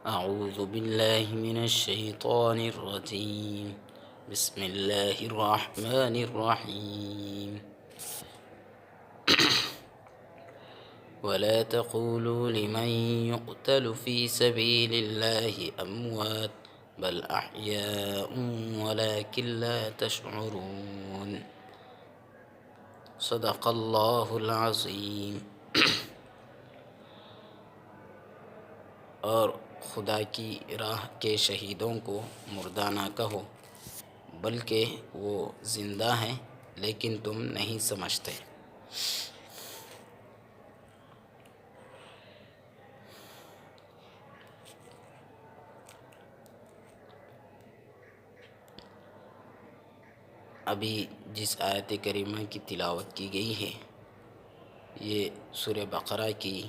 أعوذ بالله من الشيطان الرجيم. بسم الله الرحمن الرحيم. ولا تقولوا لمن يقتل في سبيل الله أموات بل أحياء ولكن لا تشعرون. صدق الله العظيم. اور خدا کی راہ کے شہیدوں کو مردہ نہ کہو بلکہ وہ زندہ ہیں لیکن تم نہیں سمجھتے۔ ابھی جس آیت کریمہ کی تلاوت کی گئی ہے یہ سورہ بقرہ کی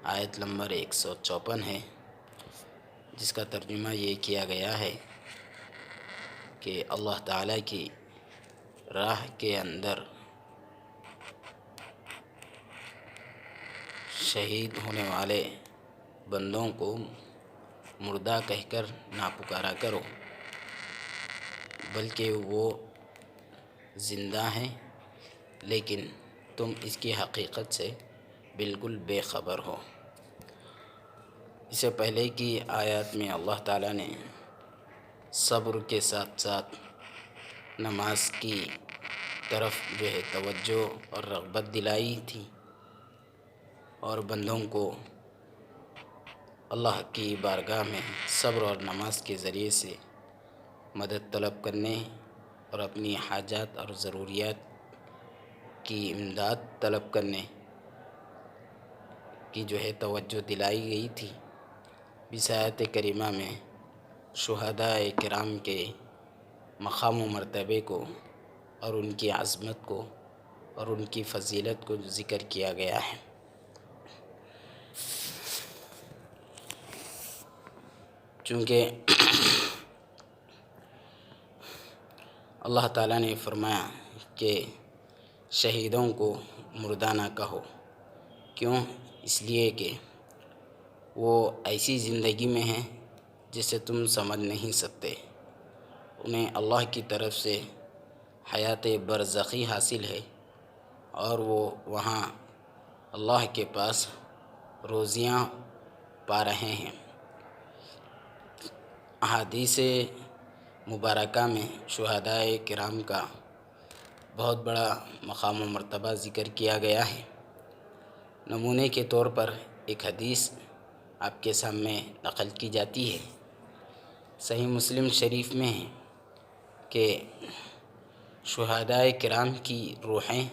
آیت نمبر 154 ہے، جس کا ترجمہ یہ کیا گیا ہے کہ اللہ تعالیٰ کی راہ کے اندر شہید ہونے والے بندوں کو مردہ کہہ کر نہ پکارا کرو بلکہ وہ زندہ ہیں لیکن تم اس کی حقیقت سے بالکل بے خبر ہو۔ اس سے پہلے کی آیات میں اللہ تعالیٰ نے صبر کے ساتھ ساتھ نماز کی طرف جو ہے توجہ اور رغبت دلائی تھی اور بندوں کو اللہ کی بارگاہ میں صبر اور نماز کے ذریعے سے مدد طلب کرنے اور اپنی حاجات اور ضروریات کی امداد طلب کرنے کی جو ہے توجہ دلائی گئی تھی۔ اس آیت کریمہ میں شہداء کرام کے مقام و مرتبے کو اور ان کی عظمت کو اور ان کی فضیلت کو ذکر کیا گیا ہے۔ چونکہ اللہ تعالیٰ نے فرمایا کہ شہیدوں کو مردہ نہ کہو، کیوں؟ اس لیے کہ وہ ایسی زندگی میں ہیں جسے تم سمجھ نہیں سکتے۔ انہیں اللہ کی طرف سے حیات برزخی حاصل ہے اور وہ وہاں اللہ کے پاس روزیاں پا رہے ہیں۔ احادیث مبارکہ میں شہداء کرام کا بہت بڑا مقام و مرتبہ ذکر کیا گیا ہے۔ نمونے کے طور پر ایک حدیث آپ کے سامنے نقل کی جاتی ہے، صحیح مسلم شریف میں ہے کہ شہداء کرام کی روحیں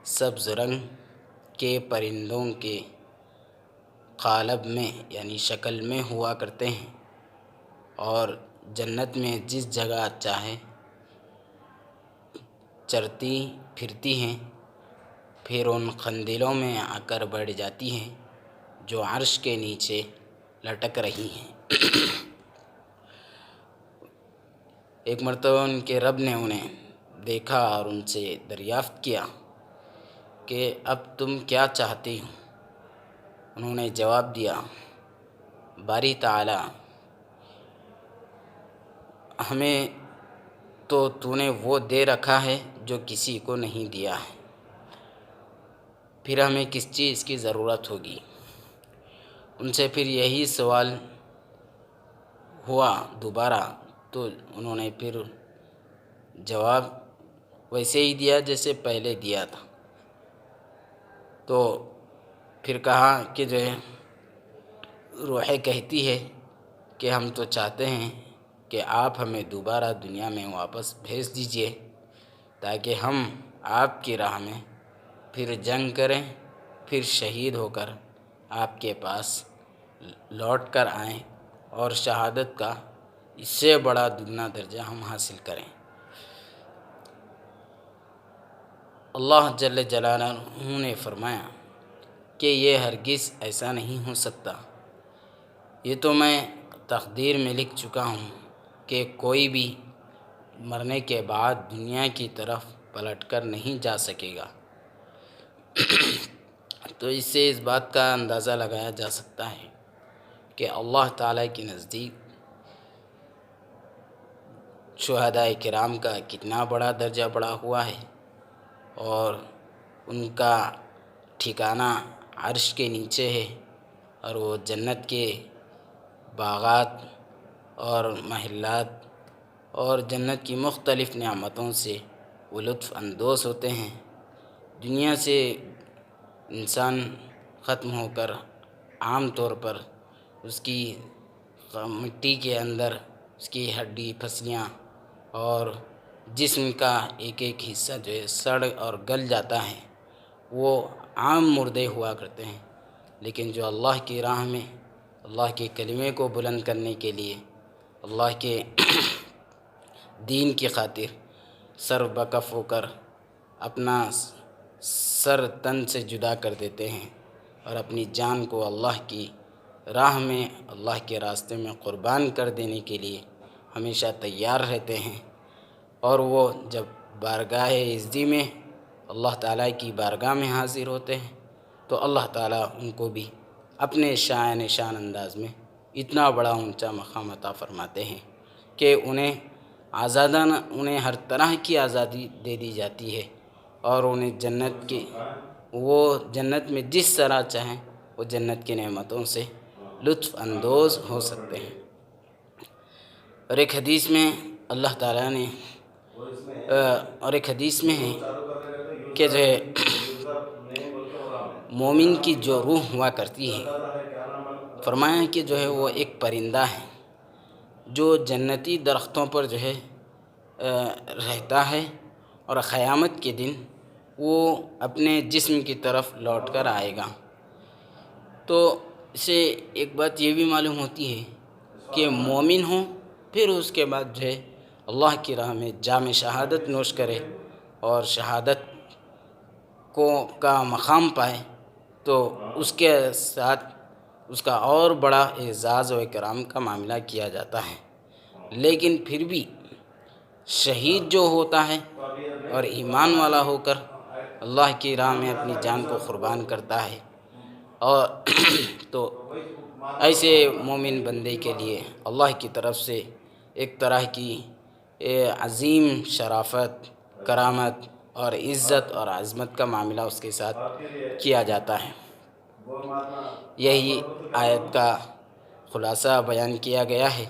سبز رنگ کے پرندوں کے قالب میں یعنی شکل میں ہوا کرتے ہیں اور جنت میں جس جگہ چاہے چرتی پھرتی ہیں، پھر ان قندیلوں میں آ کر بیٹھ جاتی ہیں جو عرش کے نیچے لٹک رہی ہیں۔ ایک مرتبہ ان کے رب نے انہیں دیکھا اور ان سے دریافت کیا کہ اب تم کیا چاہتے ہو؟ انہوں نے جواب دیا، باری تعالی ہمیں تو نے وہ دے رکھا ہے جو کسی کو نہیں دیا ہے، پھر ہمیں کس چیز کی ضرورت ہوگی؟ ان سے پھر یہی سوال ہوا دوبارہ، تو انہوں نے پھر جواب ویسے ہی دیا جیسے پہلے دیا تھا۔ تو پھر کہا کہ جو ہے روح کہتی ہے کہ ہم تو چاہتے ہیں کہ آپ ہمیں دوبارہ دنیا میں واپس بھیج دیجئے تاکہ ہم آپ کی راہ میں پھر جنگ کریں، پھر شہید ہو کر آپ کے پاس لوٹ کر آئیں اور شہادت کا اس سے بڑا دگنا درجہ ہم حاصل کریں۔ اللہ جل جلالہ نے فرمایا کہ یہ ہرگز ایسا نہیں ہو سکتا، یہ تو میں تقدیر میں لکھ چکا ہوں کہ کوئی بھی مرنے کے بعد دنیا کی طرف پلٹ کر نہیں جا سکے گا۔ تو اس سے اس بات کا اندازہ لگایا جا سکتا ہے کہ اللہ تعالیٰ کے نزدیک شہداء کرام کا کتنا بڑا درجہ بڑھا ہوا ہے، اور ان کا ٹھکانہ عرش کے نیچے ہے، اور وہ جنت کے باغات اور محلات اور جنت کی مختلف نعمتوں سے وہ لطف اندوز ہوتے ہیں۔ دنیا سے انسان ختم ہو کر عام طور پر اس کی مٹی کے اندر اس کی ہڈی پسلیاں اور جسم کا ایک ایک حصہ جو ہے سڑ اور گل جاتا ہے، وہ عام مردے ہوا کرتے ہیں۔ لیکن جو اللہ کی راہ میں اللہ کے کلمے کو بلند کرنے کے لیے اللہ کے دین کی خاطر سر بکف ہو کر اپنا سر تن سے جدا کر دیتے ہیں اور اپنی جان کو اللہ کی راہ میں اللہ کے راستے میں قربان کر دینے کے لیے ہمیشہ تیار رہتے ہیں، اور وہ جب بارگاہ عزتی میں اللہ تعالیٰ کی بارگاہ میں حاضر ہوتے ہیں تو اللہ تعالیٰ ان کو بھی اپنے شان انداز میں اتنا بڑا اونچا مقام عطا فرماتے ہیں کہ انہیں آزادانہ انہیں ہر طرح کی آزادی دے دی جاتی ہے، اور انہیں جنت میں جس طرح چاہیں وہ جنت کی نعمتوں سے لطف اندوز ہو سکتے ہیں۔ اور ایک حدیث میں اللہ تعالیٰ نے اور ایک حدیث میں ہے کہ جو ہے مومن کی جو روح ہوا کرتی ہے، فرمایا کہ جو ہے وہ ایک پرندہ ہے جو جنتی درختوں پر جو ہے رہتا ہے، اور قیامت کے دن وہ اپنے جسم کی طرف لوٹ کر آئے گا۔ تو اسے ایک بات یہ بھی معلوم ہوتی ہے کہ مومن ہوں پھر اس کے بعد جو ہے اللہ کی راہ میں جام شہادت نوش کرے اور شہادت کا مقام پائے، تو اس کے ساتھ اس کا اور بڑا اعزاز و اکرام کا معاملہ کیا جاتا ہے۔ لیکن پھر بھی شہید جو ہوتا ہے اور ایمان والا ہو کر اللہ کی راہ میں اپنی جان کو قربان کرتا ہے، اور تو ایسے مومن بندے کے لیے اللہ کی طرف سے ایک طرح کی عظیم شرافت، کرامت اور عزت اور عظمت کا معاملہ اس کے ساتھ کیا جاتا ہے۔ یہی آیت کا خلاصہ بیان کیا گیا ہے۔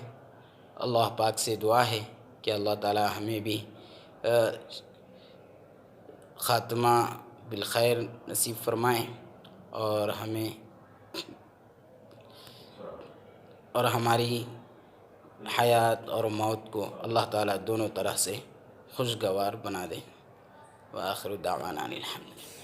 اللہ پاک سے دعا ہے کہ اللہ تعالی ہمیں بھی خاتمہ بالخیر نصیب فرمائیں، اور ہماری حیات اور موت کو اللہ تعالیٰ دونوں طرح سے خوشگوار بنا دے۔ وآخر دعوانا الحمد للہ۔